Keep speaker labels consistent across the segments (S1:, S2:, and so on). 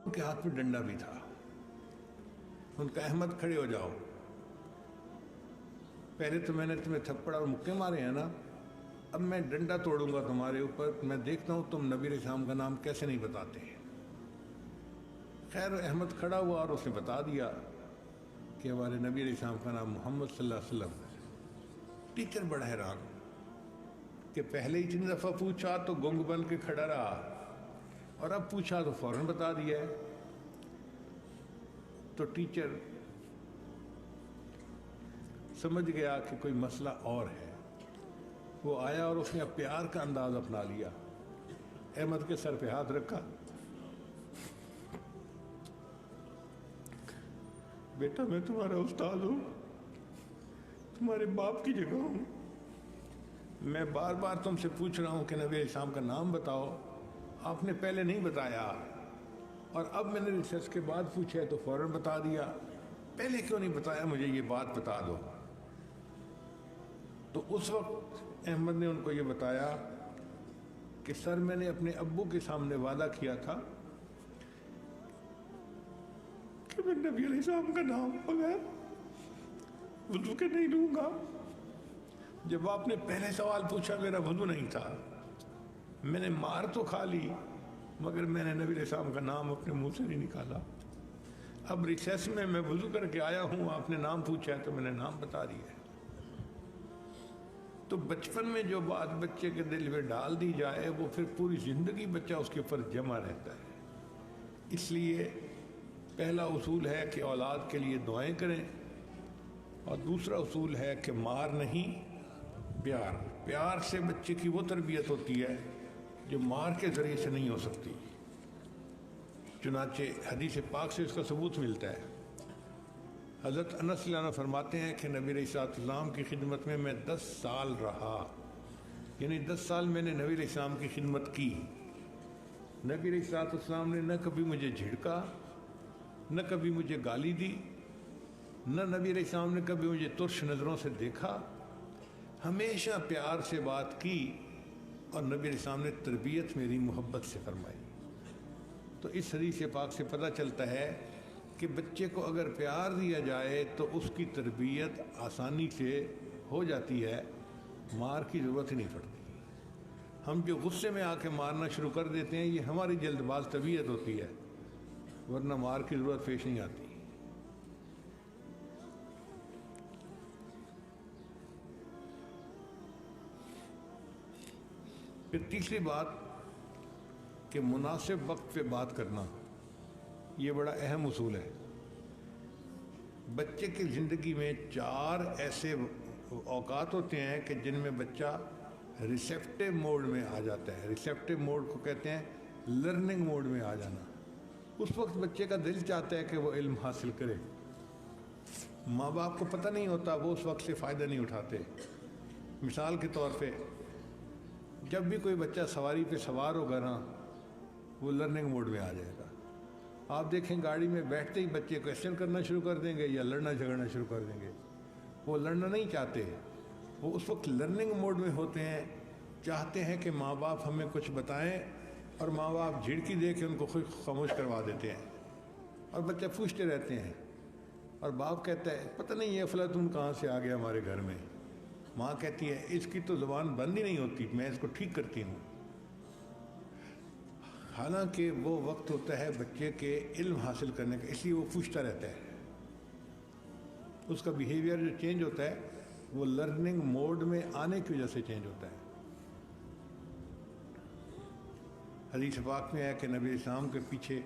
S1: ان کے ہاتھ میں ڈنڈا بھی تھا. ان کا احمد کھڑے ہو جاؤ, پہلے تو میں نے تمہیں تھپڑ اور مکے مارے ہیں نا, اب میں ڈنڈا توڑوں گا تمہارے اوپر, میں دیکھتا ہوں تم نبی علیہ السلام کا نام کیسے نہیں بتاتے. خیر احمد کھڑا ہوا اور اس نے بتا دیا کہ ہمارے نبی علیہ السلام کا نام محمد صلی اللہ علیہ وسلم. ٹیچر بڑا حیران کہ پہلے ہی اتنی دفعہ پوچھا تو گنگ بن کے کھڑا رہا, اور اب پوچھا تو فوراً بتا دیا ہے. تو ٹیچر سمجھ گیا کہ کوئی مسئلہ اور ہے. وہ آیا اور اس نے پیار کا انداز اپنا لیا, احمد کے سر پہ ہاتھ رکھا, بیٹا میں تمہارا استاد ہوں, تمہارے باپ کی جگہ ہوں, میں بار بار تم سے پوچھ رہا ہوں کہ نبی علیہ السلام کا نام بتاؤ, آپ نے پہلے نہیں بتایا, اور اب میں نے ریسرچ کے بعد پوچھا تو فوراً بتا دیا, پہلے کیوں نہیں بتایا, مجھے یہ بات بتا دو. تو اس وقت احمد نے ان کو یہ بتایا کہ سر میں نے اپنے ابو کے سامنے وعدہ کیا تھا کہ میں نبی علیہ السلام کا نام بغیر وضو کے نہیں لوں گا. جب آپ نے پہلے سوال پوچھا میرا وضو نہیں تھا, میں نے مار تو کھا لی مگر میں نے نبی علیہ السلام کا نام اپنے منہ سے نہیں نکالا. اب ریسیس میں وضو کر کے آیا ہوں, آپ نے نام پوچھا ہے تو میں نے نام بتا دیا ہے. تو بچپن میں جو بات بچے کے دل میں ڈال دی جائے وہ پھر پوری زندگی بچہ اس کے اوپر جمع رہتا ہے. اس لیے پہلا اصول ہے کہ اولاد کے لیے دعائیں کریں, اور دوسرا اصول ہے کہ مار نہیں پیار. پیار سے بچے کی وہ تربیت ہوتی ہے جو مار کے ذریعے سے نہیں ہو سکتی. چنانچہ حدیث پاک سے اس کا ثبوت ملتا ہے. حضرت انس رضی اللہ عنہ فرماتے ہیں کہ نبی علیہ السلام کی خدمت میں 10 سال رہا, یعنی 10 سال میں نے نبی علیہ السلام کی خدمت کی. نبی علیہ السلام نے نہ کبھی مجھے جھڑکا, نہ کبھی مجھے گالی دی, نہ نبی علیہ السلام نے کبھی مجھے ترش نظروں سے دیکھا, ہمیشہ پیار سے بات کی, اور نبی علیہ السلام نے تربیت میری محبت سے فرمائی. تو اس حدیث پاک سے پتہ چلتا ہے کہ بچے کو اگر پیار دیا جائے تو اس کی تربیت آسانی سے ہو جاتی ہے, مار کی ضرورت ہی نہیں پڑتی. ہم جو غصے میں آ کے مارنا شروع کر دیتے ہیں یہ ہماری جلد باز طبیعت ہوتی ہے, ورنہ مار کی ضرورت پیش نہیں آتی. پھر تیسری بات کہ مناسب وقت پہ بات کرنا, یہ بڑا اہم اصول ہے. بچے کی زندگی میں 4 ایسے اوقات ہوتے ہیں کہ جن میں بچہ ریسیپٹیو موڈ میں آ جاتا ہے. ریسیپٹیو موڈ کو کہتے ہیں لرننگ موڈ میں آ جانا. اس وقت بچے کا دل چاہتا ہے کہ وہ علم حاصل کرے. ماں باپ کو پتہ نہیں ہوتا, وہ اس وقت سے فائدہ نہیں اٹھاتے. مثال کے طور پہ جب بھی کوئی بچہ سواری پہ سوار ہوگا نا, وہ لرننگ موڈ میں آ جائے گا. آپ دیکھیں گاڑی میں بیٹھتے ہی بچے کویسچن کرنا شروع کر دیں گے یا لڑنا جھگڑنا شروع کر دیں گے. وہ لڑنا نہیں چاہتے, وہ اس وقت لرننگ موڈ میں ہوتے ہیں, چاہتے ہیں کہ ماں باپ ہمیں کچھ بتائیں, اور ماں باپ جھڑکی دے کے ان کو خود خاموش کروا دیتے ہیں, اور بچے پوچھتے رہتے ہیں, اور باپ کہتا ہے پتہ نہیں یہ افلاطون کہاں سے آ گیا ہمارے گھر میں. ماں کہتی ہے اس کی تو زبان بند ہی نہیں ہوتی, میں اس کو ٹھیک کرتی ہوں. حالانکہ وہ وقت ہوتا ہے بچے کے علم حاصل کرنے کا, اس لیے وہ پوچھتا رہتا ہے. اس کا بیہیویئر جو چینج ہوتا ہے وہ لرننگ موڈ میں آنے کی وجہ سے چینج ہوتا ہے. حدیث پاک میں ہے کہ نبی اسلام کے پیچھے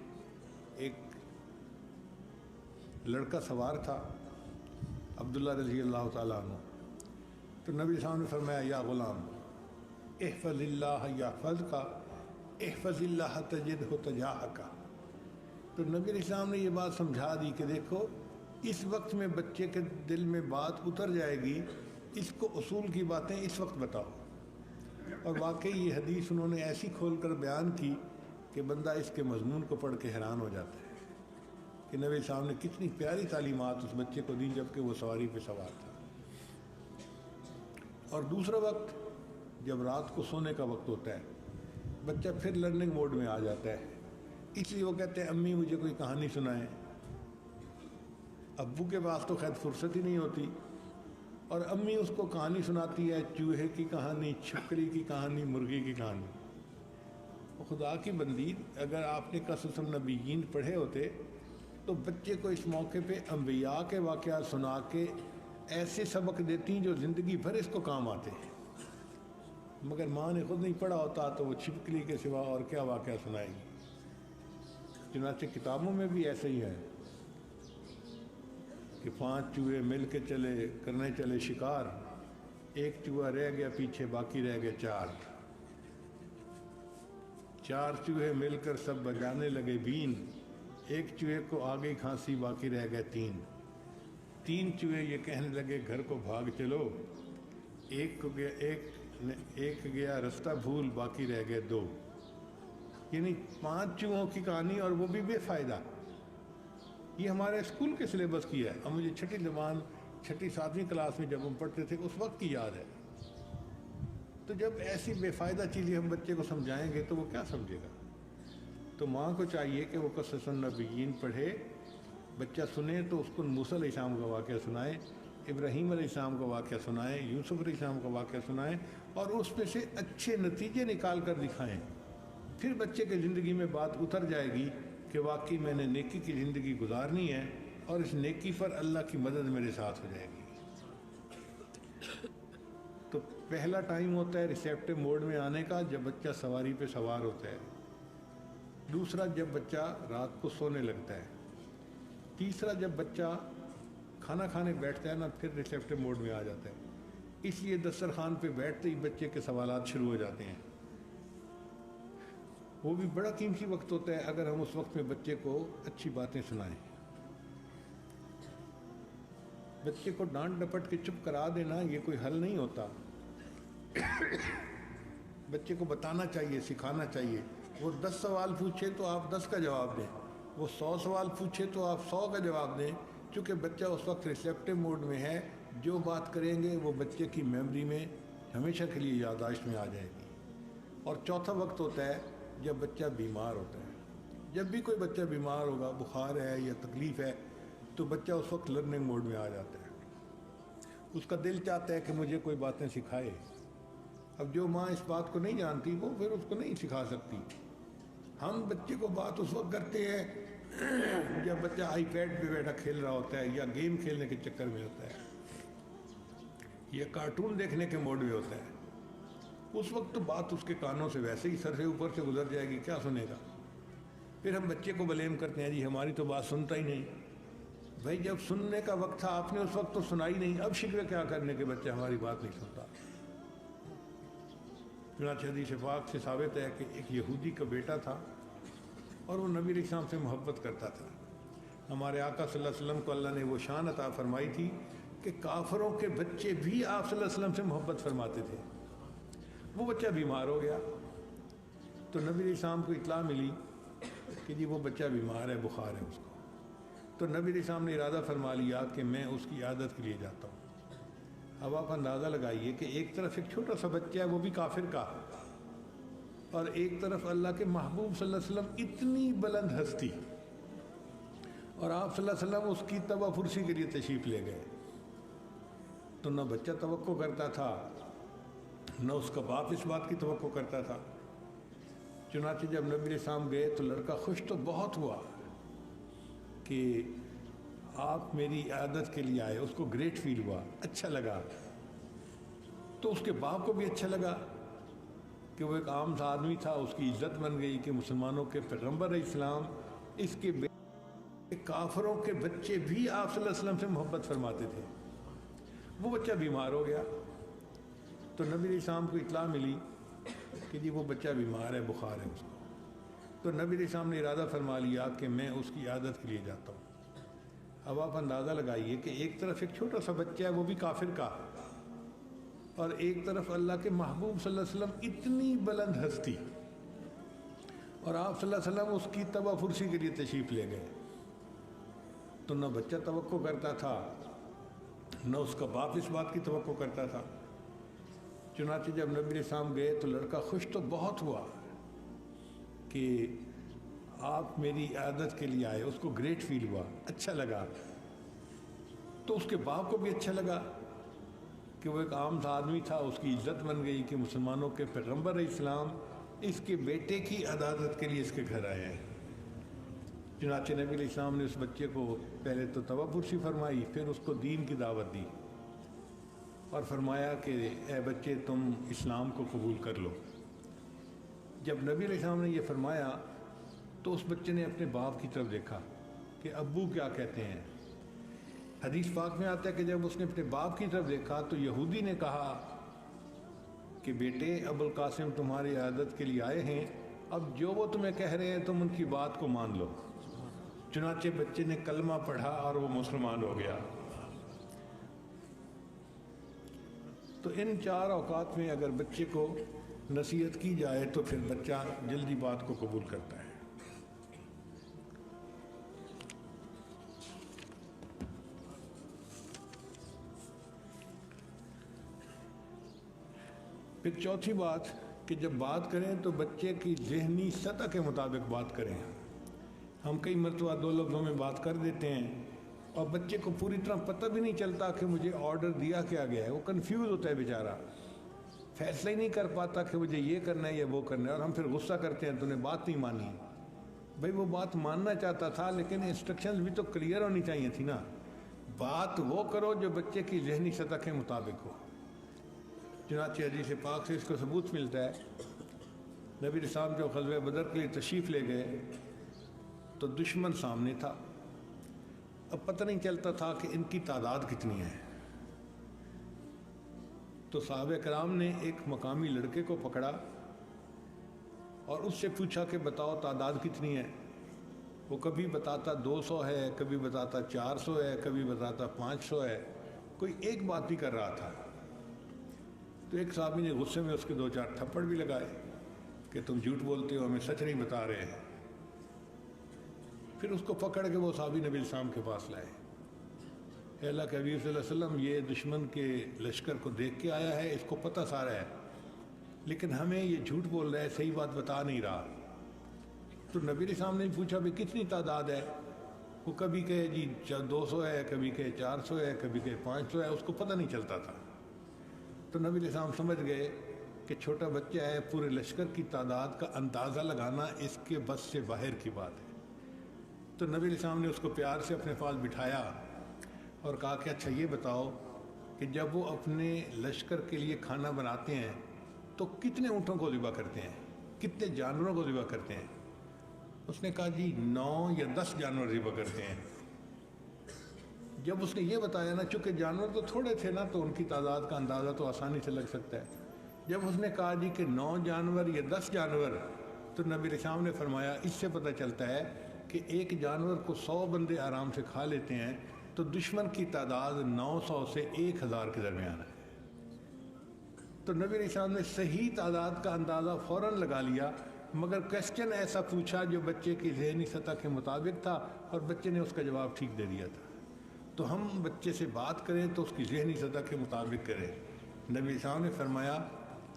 S1: ایک لڑکا سوار تھا, عبداللہ رضی اللہ تعالیٰ عنہ. تو نبی اسلام نے فرمایا یا غلام احفظ اللہ یحفظک احفظ اللہ تجدہ تجاہک. تو نبی اسلام نے یہ بات سمجھا دی کہ دیکھو اس وقت میں بچے کے دل میں بات اتر جائے گی, اس کو اصول کی باتیں اس وقت بتاؤ. اور واقعی یہ حدیث انہوں نے ایسی کھول کر بیان کی کہ بندہ اس کے مضمون کو پڑھ کے حیران ہو جاتا ہے کہ نبی صاحب نے کتنی پیاری تعلیمات اس بچے کو دی جب کہ وہ سواری پہ سوار تھا. اور دوسرا وقت جب رات کو سونے کا وقت ہوتا ہے, بچہ پھر لرننگ موڈ میں آ جاتا ہے اس لیے وہ کہتے ہیں امی مجھے کوئی کہانی سنائیں. ابو کے پاس تو خیر فرصت ہی نہیں ہوتی، اور امی اس کو کہانی سناتی ہے، چوہے کی کہانی، چھپکلی کی کہانی، مرغی کی کہانی. خدا کی بندی، اگر آپ نے قصص النبیین پڑھے ہوتے تو بچے کو اس موقع پہ انبیاء کے واقعات سنا کے ایسے سبق دیتی جو زندگی بھر اس کو کام آتے ہیں. مگر ماں نے خود نہیں پڑھا ہوتا تو وہ چھپکلی کے سوا اور کیا واقعہ سنائے گی. چنانچہ کتابوں میں بھی ایسے ہی ہے کہ 5 چوہے مل کے کرنے چلے شکار، ایک چوہا رہ گیا پیچھے، باقی رہ گئے 4. 4 چوہے مل کر سب بجانے لگے بین، ایک چوہے کو آ گئی کھانسی، باقی رہ گئے 3. 3 چوہے یہ کہنے لگے گھر کو بھاگ چلو، ایک گیا رستہ بھول، باقی رہ گئے 2. یعنی 5 چوہوں کی کہانی، اور وہ بھی بے فائدہ. یہ ہمارے اسکول کے سلیبس کی ہے، اور مجھے 6ٹھی زبان 6ٹھی 7ویں کلاس میں جب ہم پڑھتے تھے اس وقت کی یاد ہے. تو جب ایسی بے فائدہ چیزیں ہم بچے کو سمجھائیں گے تو وہ کیا سمجھے گا؟ تو ماں کو چاہیے کہ وہ قصص النبیین پڑھے، بچہ سنے تو اس کو موسیٰ علیہ السلام کا واقعہ سنائیں، ابراہیم علیہ السلام کا واقعہ سنائیں، یوسف علیہ السلام کا واقعہ سنائیں، اور اس پہ سے اچھے نتیجے نکال کر دکھائیں. پھر بچے کی زندگی میں بات اتر جائے گی کہ واقعی میں نے نیکی کی زندگی گزارنی ہے، اور اس نیکی پر اللہ کی مدد میرے ساتھ ہو جائے گی. تو پہلا ٹائم ہوتا ہے ریسیپٹیو موڈ میں آنے کا، جب بچہ سواری پہ سوار ہوتا ہے. دوسرا جب بچہ رات کو سونے لگتا ہے. تیسرا جب بچہ کھانا کھانے بیٹھتا ہے نا، پھر ریسیپٹیو موڈ میں آ جاتا ہے. اس لیے دسترخوان پہ بیٹھتے ہی بچے کے سوالات شروع ہو جاتے ہیں. وہ بھی بڑا قیمتی وقت ہوتا ہے اگر ہم اس وقت میں بچے کو اچھی باتیں سنائیں. بچے کو ڈانٹ ڈپٹ کے چپ کرا دینا یہ کوئی حل نہیں ہوتا. بچے کو بتانا چاہیے، سکھانا چاہیے. وہ 10 سوال پوچھے تو آپ 10 کا جواب دیں، وہ 100 سوال پوچھے تو آپ 100 کا جواب دیں، چونکہ بچہ اس وقت ریسیپٹیو موڈ میں ہے. جو بات کریں گے وہ بچے کی میموری میں ہمیشہ کے لیے یادداشت میں آ جائے گی. اور چوتھا وقت ہوتا ہے جب بچہ بیمار ہوتا ہے. جب بھی کوئی بچہ بیمار ہوگا، بخار ہے یا تکلیف ہے، تو بچہ اس وقت لرننگ موڈ میں آ جاتا ہے. اس کا دل چاہتا ہے کہ مجھے کوئی باتیں سکھائے. اب جو ماں اس بات کو نہیں جانتی وہ پھر اس کو نہیں سکھا سکتی. ہم بچے کو بات اس وقت کرتے ہیں جب بچہ آئی پیڈ پہ بیٹھا کھیل رہا ہوتا ہے، یا گیم کھیلنے کے چکر میں ہوتا ہے، یا کارٹون دیکھنے کے موڈ میں ہوتا ہے. اس وقت تو بات اس کے کانوں سے ویسے ہی سر سے اوپر سے گزر جائے گی، کیا سنے گا؟ پھر ہم بچے کو بلیم کرتے ہیں، جی ہماری تو بات سنتا ہی نہیں. بھائی جب سننے کا وقت تھا آپ نے اس وقت تو سنائی نہیں، اب شکوے کیا کرنے کے بچہ ہماری بات نہیں سنتا. چنانچہ حدیث پاک سے ثابت ہے کہ ایک یہودی کا بیٹا تھا اور وہ نبی علیہ السلام سے محبت کرتا تھا. ہمارے آقا صلی اللہ علیہ وسلم کو اللہ نے وہ شان عطا فرمائی تھی کہ کافروں کے بچے بھی آپ صلی اللہ علیہ وسلم سے محبت فرماتے تھے. وہ بچہ بیمار ہو گیا تو نبی علیہ السلام کو اطلاع ملی کہ جی وہ بچہ بیمار ہے، بخار ہے اس کو. تو نبی علیہ السلام نے ارادہ فرما لیا کہ میں اس کی عیادت کے لیے جاتا ہوں. اب آپ اندازہ لگائیے کہ ایک طرف ایک چھوٹا سا بچہ ہے وہ بھی کافر کا، اور ایک طرف اللہ کے محبوب صلی اللہ علیہ وسلم اتنی بلند ہستی، اور آپ صلی اللہ علیہ وسلم اس کی توبہ فرسی کے لیے تشریف لے گئے. تو نہ بچہ توقع کرتا تھا، نہ اس کا باپ اس بات کی توقع کرتا تھا. چنانچہ جب نبی علیہ السلام گئے تو لڑکا خوش تو بہت ہوا کہ آپ میری عیادت کے لیے آئے. اس کو گریٹ فیل ہوا، اچھا لگا. تو اس کے باپ کو بھی اچھا لگا کہ وہ ایک عام سا آدمی تھا، اس کی عزت بن گئی کہ مسلمانوں کے پیغمبر علیہ السلام اس کے کافروں کے بچے بھی آپ صلی اللہ علیہ وسلم سے محبت فرماتے تھے. وہ بچہ بیمار ہو گیا تو نبی علیہ السلام کو اطلاع ملی کہ جی وہ بچہ بیمار ہے، بخار ہے اس کو. تو نبی علیہ السلام نے ارادہ فرما لیا کہ میں اس کی عیادت کے لیے جاتا ہوں. اب آپ اندازہ لگائیے کہ ایک طرف ایک چھوٹا سا بچہ ہے وہ بھی کافر کا، اور ایک طرف اللہ کے محبوب صلی اللہ علیہ وسلم اتنی بلند ہستی، اور آپ صلی اللہ علیہ وسلم اس کی توبہ فرسی کے لیے تشریف لے گئے. تو نہ بچہ توقع کرتا تھا، نہ اس کا باپ اس بات کی توقع کرتا تھا. چنانچہ جب نبی علیہ السلام گئے تو لڑکا خوش تو بہت ہوا کہ آپ میری عیادت کے لیے آئے، اس کو گریٹ فیل ہوا، اچھا لگا۔ تو اس کے باپ کو بھی اچھا لگا کہ وہ ایک عام سا آدمی تھا، اس کی عزت بن گئی کہ مسلمانوں کے پیغمبر اسلام اس کے بیٹے کی عیادت کے لیے اس کے گھر آئے ہیں۔ چنانچہ نبی علیہ السلام نے اس بچے کو پہلے تو توبہ پرسی فرمائی، پھر اس کو دین کی دعوت دی اور فرمایا کہ اے بچے تم اسلام کو قبول کر لو۔ جب نبی علیہ السلام نے یہ فرمایا تو اس بچے نے اپنے باپ کی طرف دیکھا کہ ابو کیا کہتے ہیں۔ حدیث پاک میں آتا ہے کہ جب اس نے اپنے باپ کی طرف دیکھا تو یہودی نے کہا کہ بیٹے ابو القاسم تمہاری عیادت کے لیے آئے ہیں، اب جو وہ تمہیں کہہ رہے ہیں تم ان کی بات کو مان لو۔ چنانچہ بچے نے کلمہ پڑھا اور وہ مسلمان ہو گیا۔ تو ان 4 اوقات میں اگر بچے کو نصیحت کی جائے تو پھر بچہ جلدی بات کو قبول کرتا ہے۔ پھر چوتھی بات کہ جب بات کریں تو بچے کی ذہنی سطح کے مطابق بات کریں۔ ہم کئی مرتبہ 2 لفظوں میں بات کر دیتے ہیں اور بچے کو پوری طرح پتہ بھی نہیں چلتا کہ مجھے آرڈر دیا کیا گیا ہے، وہ کنفیوز ہوتا ہے بیچارہ، فیصلہ ہی نہیں کر پاتا کہ مجھے یہ کرنا ہے یا وہ کرنا ہے، اور ہم پھر غصہ کرتے ہیں تو نے بات نہیں مانی۔ بھائی وہ بات ماننا چاہتا تھا لیکن انسٹرکشنز بھی تو کلیئر ہونی چاہیے تھی نا۔ بات وہ کرو جو بچے کی ذہنی سطح کے مطابق ہو۔ چنانچہ حدیث پاک سے اس کو ثبوت ملتا ہے، نبی علیہ السلام جو غزوہ بدر کے لیے تشریف لے گئے تو دشمن سامنے تھا، اب پتہ نہیں چلتا تھا کہ ان کی تعداد کتنی ہے۔ تو صحابہ کرام نے ایک مقامی لڑکے کو پکڑا اور اس سے پوچھا کہ بتاؤ تعداد کتنی ہے۔ وہ کبھی بتاتا 200 ہے، کبھی بتاتا 400 ہے، کبھی بتاتا 500 ہے، کوئی ایک بات نہیں کر رہا تھا۔ تو ایک صحابی نے غصے میں اس کے 2-4 تھپڑ بھی لگائے کہ تم جھوٹ بولتے ہو، ہمیں سچ نہیں بتا رہے ہیں۔ پھر اس کو پکڑ کے وہ صحابی نبی السلام کے پاس لائے، اے اللہ کے حبیب صلی اللہ علیہ وسلم یہ دشمن کے لشکر کو دیکھ کے آیا ہے، اس کو پتہ سارا ہے، لیکن ہمیں یہ جھوٹ بول رہا ہے، صحیح بات بتا نہیں رہا۔ تو نبی علیہ السلام نے پوچھا بھی کتنی تعداد ہے؟ وہ کبھی کہے جی 200 ہے، کبھی کہے 400 ہے، کبھی کہے 500 ہے، اس کو پتہ نہیں چلتا تھا۔ تو نبی علیہ السلام سمجھ گئے کہ چھوٹا بچہ ہے، پورے لشکر کی تعداد کا اندازہ لگانا اس کے بس سے باہر کی بات ہے۔ تو نبی علیہ السلام نے اس کو پیار سے اپنے پاس بٹھایا اور کہا کہ اچھا یہ بتاؤ کہ جب وہ اپنے لشکر کے لیے کھانا بناتے ہیں تو کتنے اونٹوں کو ذبح کرتے ہیں، کتنے جانوروں کو ذبح کرتے ہیں؟ اس نے کہا جی 9 یا 10 جانور ذبح کرتے ہیں۔ جب اس نے یہ بتایا نا، چونکہ جانور تو تھوڑے تھے نا تو ان کی تعداد کا اندازہ تو آسانی سے لگ سکتا ہے۔ جب اس نے کہا جی کہ 9 جانور یا 10 جانور، تو نبی علیہ السلام نے فرمایا اس سے پتہ چلتا ہے کہ ایک جانور کو 100 بندے آرام سے کھا لیتے ہیں، تو دشمن کی تعداد 900 سے 1000 کے درمیان ہے۔ تو نبی علیہ السلام نے صحیح تعداد کا اندازہ فوراً لگا لیا، مگر کویسچن ایسا پوچھا جو بچے کی ذہنی سطح کے مطابق تھا اور بچے نے اس کا جواب ٹھیک دے دیا تھا۔ تو ہم بچے سے بات کریں تو اس کی ذہنی سطح کے مطابق کریں۔ نبی علیہ السلام نے فرمایا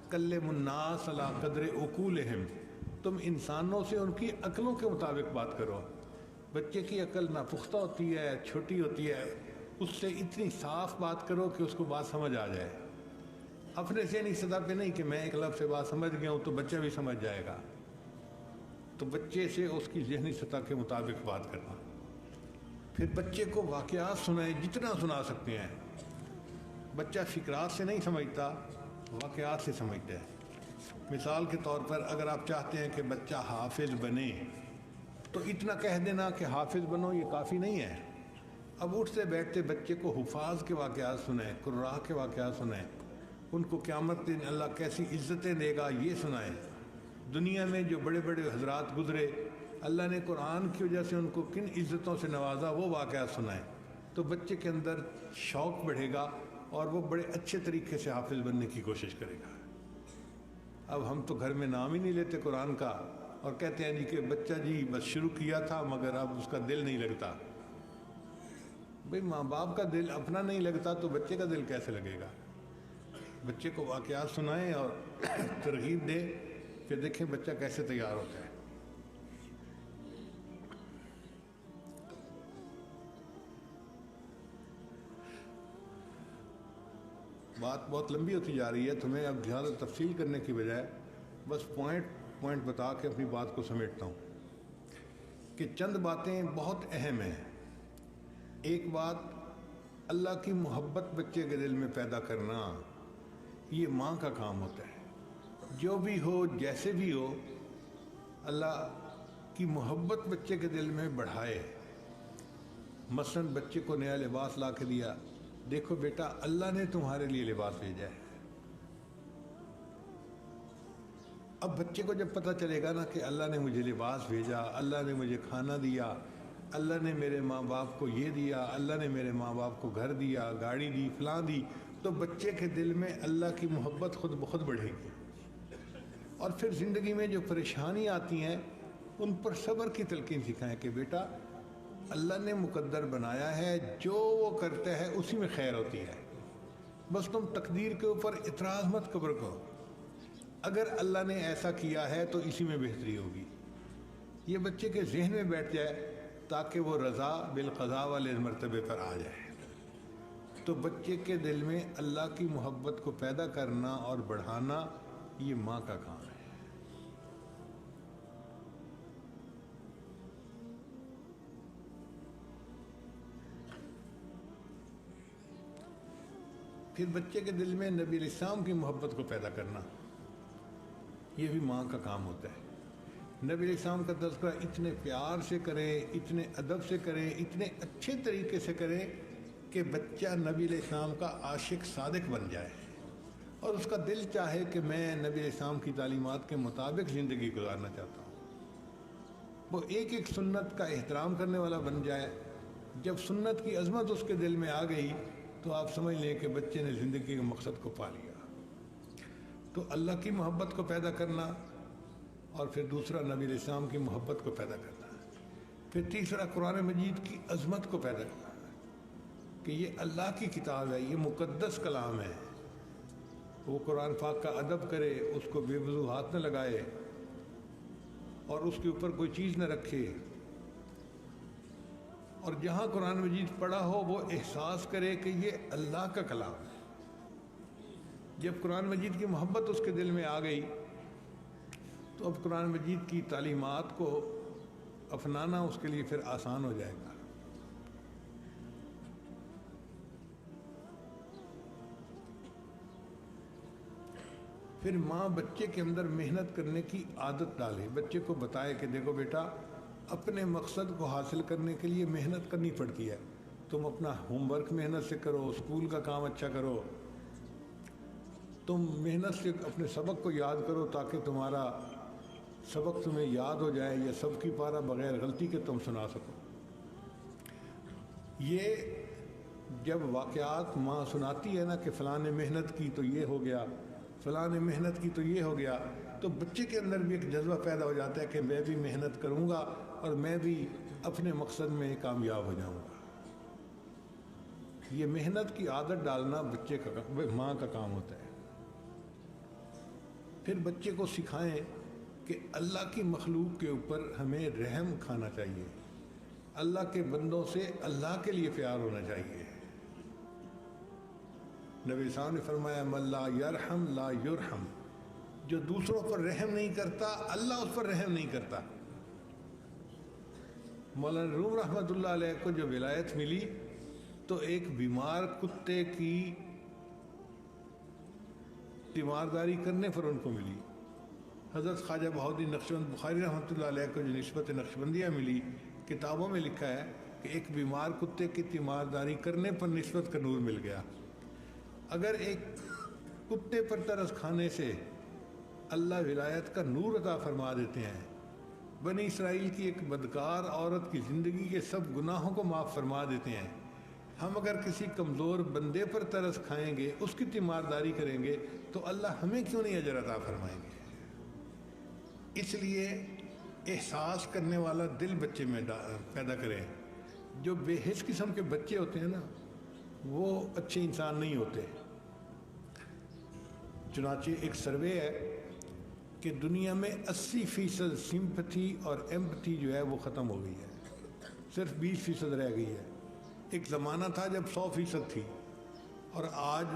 S1: کلموا الناس علی قدر عقولہم، تم انسانوں سے ان کی عقلوں کے مطابق بات کرو۔ بچے کی عقل ناپختہ ہوتی ہے، چھوٹی ہوتی ہے، اس سے اتنی صاف بات کرو کہ اس کو بات سمجھ آ جائے۔ اپنے ذہنی سطح پہ نہیں کہ میں ایک لفظ سے بات سمجھ گیا ہوں تو بچہ بھی سمجھ جائے گا۔ تو بچے سے اس کی ذہنی سطح کے مطابق بات کرنا۔ پھر بچے کو واقعات سنائیں، جتنا سنا سکتے ہیں۔ بچہ فکرات سے نہیں سمجھتا، واقعات سے سمجھتا ہے۔ مثال کے طور پر اگر آپ چاہتے ہیں کہ بچہ حافظ بنے تو اتنا کہہ دینا کہ حافظ بنو یہ کافی نہیں ہے۔ اب اٹھتے بیٹھتے بچے کو حفاظ کے واقعات سنائیں، قراء کے واقعات سنائیں، ان کو قیامت دن اللہ کیسی عزتیں دے گا یہ سنائیں۔ دنیا میں جو بڑے بڑے حضرات گزرے، اللہ نے قرآن کی وجہ سے ان کو کن عزتوں سے نوازا، وہ واقعات سنائیں، تو بچے کے اندر شوق بڑھے گا اور وہ بڑے اچھے طریقے سے حافظ بننے کی کوشش کرے گا۔ اب ہم تو گھر میں نام ہی نہیں لیتے قرآن کا اور کہتے ہیں جی کہ بچہ جی بس شروع کیا تھا مگر اب اس کا دل نہیں لگتا۔ بھئی ماں باپ کا دل اپنا نہیں لگتا تو بچے کا دل کیسے لگے گا؟ بچے کو واقعات سنائیں اور ترغیب دیں، پھر دیکھیں بچہ کیسے تیار ہوتا ہے۔ بات بہت لمبی ہوتی جا رہی ہے، تو میں اب زیادہ تفصیل کرنے کی بجائے بس پوائنٹ بتا کے اپنی بات کو سمیٹتا ہوں کہ چند باتیں بہت اہم ہیں۔ ایک بات، اللہ کی محبت بچے کے دل میں پیدا کرنا یہ ماں کا کام ہوتا ہے۔ جو بھی ہو، جیسے بھی ہو، اللہ کی محبت بچے کے دل میں بڑھائے۔ مثلا بچے کو نیا لباس لا کے دیا، دیکھو بیٹا اللہ نے تمہارے لیے لباس بھیجا ہے۔ اب بچے کو جب پتہ چلے گا نا کہ اللہ نے مجھے لباس بھیجا، اللہ نے مجھے کھانا دیا، اللہ نے میرے ماں باپ کو یہ دیا، اللہ نے میرے ماں باپ کو گھر دیا، گاڑی دی، فلاں دی، تو بچے کے دل میں اللہ کی محبت خود بخود بڑھے گی۔ اور پھر زندگی میں جو پریشانی آتی ہیں ان پر صبر کی تلقین سکھائیں کہ بیٹا اللہ نے مقدر بنایا ہے، جو وہ کرتا ہے اسی میں خیر ہوتی ہے، بس تم تقدیر کے اوپر اعتراض مت قبر کرو، اگر اللہ نے ایسا کیا ہے تو اسی میں بہتری ہوگی۔ یہ بچے کے ذہن میں بیٹھ جائے تاکہ وہ رضا بالقضاء والے مرتبے پر آ جائے۔ تو بچے کے دل میں اللہ کی محبت کو پیدا کرنا اور بڑھانا یہ ماں کا کام ہے۔ پھر بچے کے دل میں نبی علیہ السلام کی محبت کو پیدا کرنا یہ بھی ماں کا کام ہوتا ہے۔ نبی علیہ السلام کا تذکرہ اتنے پیار سے کریں، اتنے ادب سے کریں، اتنے اچھے طریقے سے کریں کہ بچہ نبی علیہ السلام کا عاشق صادق بن جائے اور اس کا دل چاہے کہ میں نبی علیہ السلام کی تعلیمات کے مطابق زندگی گزارنا چاہتا ہوں۔ وہ ایک ایک سنت کا احترام کرنے والا بن جائے۔ جب سنت کی عظمت اس کے دل میں آ گئی تو آپ سمجھ لیں کہ بچے نے زندگی کے مقصد کو پا لیا۔ تو اللہ کی محبت کو پیدا کرنا، اور پھر دوسرا نبی علیہ السلام کی محبت کو پیدا کرنا، پھر تیسرا قرآن مجید کی عظمت کو پیدا کرنا کہ یہ اللہ کی کتاب ہے، یہ مقدس کلام ہے۔ وہ قرآن پاک کا ادب کرے، اس کو بے وضو ہاتھ نہ لگائے اور اس کے اوپر کوئی چیز نہ رکھے، اور جہاں قرآن مجید پڑھا ہو وہ احساس کرے کہ یہ اللہ کا کلام ہے۔ جب قرآن مجید کی محبت اس کے دل میں آ گئی تو اب قرآن مجید کی تعلیمات کو اپنانا اس کے لیے پھر آسان ہو جائے گا۔ پھر ماں بچے کے اندر محنت کرنے کی عادت ڈالے، بچے کو بتائے کہ دیکھو بیٹا اپنے مقصد کو حاصل کرنے کے لیے محنت کرنی پڑتی ہے، تم اپنا ہوم ورک محنت سے کرو، اسکول کا کام اچھا کرو، تم محنت سے اپنے سبق کو یاد کرو تاکہ تمہارا سبق تمہیں یاد ہو جائے یا سب کی پارہ بغیر غلطی کے تم سنا سکو۔ یہ جب واقعات ماں سناتی ہے نا کہ فلاں نے محنت کی تو یہ ہو گیا، فلاں نے محنت کی تو یہ ہو گیا، تو بچے کے اندر بھی ایک جذبہ پیدا ہو جاتا ہے کہ میں بھی محنت کروں گا اور میں بھی اپنے مقصد میں کامیاب ہو جاؤں گا۔ یہ محنت کی عادت ڈالنا بچے کا ماں کا کام ہوتا ہے۔ پھر بچے کو سکھائیں کہ اللہ کی مخلوق کے اوپر ہمیں رحم کھانا چاہیے، اللہ کے بندوں سے اللہ کے لیے پیار ہونا چاہیے۔ نبی صاحب نے فرمایا من لا یرحم لا یرحم، جو دوسروں پر رحم نہیں کرتا اللہ اس پر رحم نہیں کرتا۔ مولانا روم رحمۃ اللہ علیہ کو جو ولایت ملی تو ایک بیمار کتے کی تیمارداری کرنے پر ان کو ملی۔ حضرت خواجہ بہاؤالدین نقشبند بخاری رحمۃ اللہ علیہ کو جو نسبت نقشبندیہ ملی، کتابوں میں لکھا ہے کہ ایک بیمار کتے کی تیمارداری کرنے پر نسبت کا نور مل گیا۔ اگر ایک کتے پر ترس کھانے سے اللہ ولایت کا نور عطا فرما دیتے ہیں، بنی اسرائیل کی ایک بدکار عورت کی زندگی کے سب گناہوں کو معاف فرما دیتے ہیں، ہم اگر کسی کمزور بندے پر ترس کھائیں گے، اس کی تیمارداری کریں گے تو اللہ ہمیں کیوں نہیں اجر عطا فرمائیں گے؟ اس لیے احساس کرنے والا دل بچے میں پیدا کریں۔ جو بے حس قسم کے بچے ہوتے ہیں نا وہ اچھے انسان نہیں ہوتے۔ چنانچہ ایک سروے ہے کہ دنیا میں 80% سمپتھی اور ایمپتھی جو ہے وہ ختم ہو گئی ہے، صرف 20% رہ گئی ہے۔ ایک زمانہ تھا جب 100% تھی، اور آج